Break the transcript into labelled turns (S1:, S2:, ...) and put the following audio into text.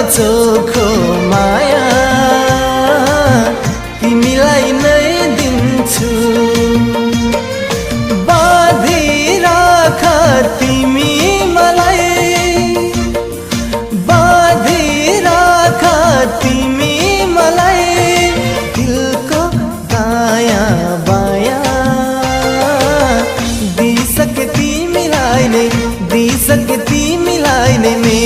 S1: चोखो माया तिमीलाई नै दिन्छु। बाँधिराख तिमी मलाई, बाँधिराख तिमी मलाई, दिलको दायाँ बायाँ दिइसके तिमीलाई नै, दिइसके तिमीलाई नै।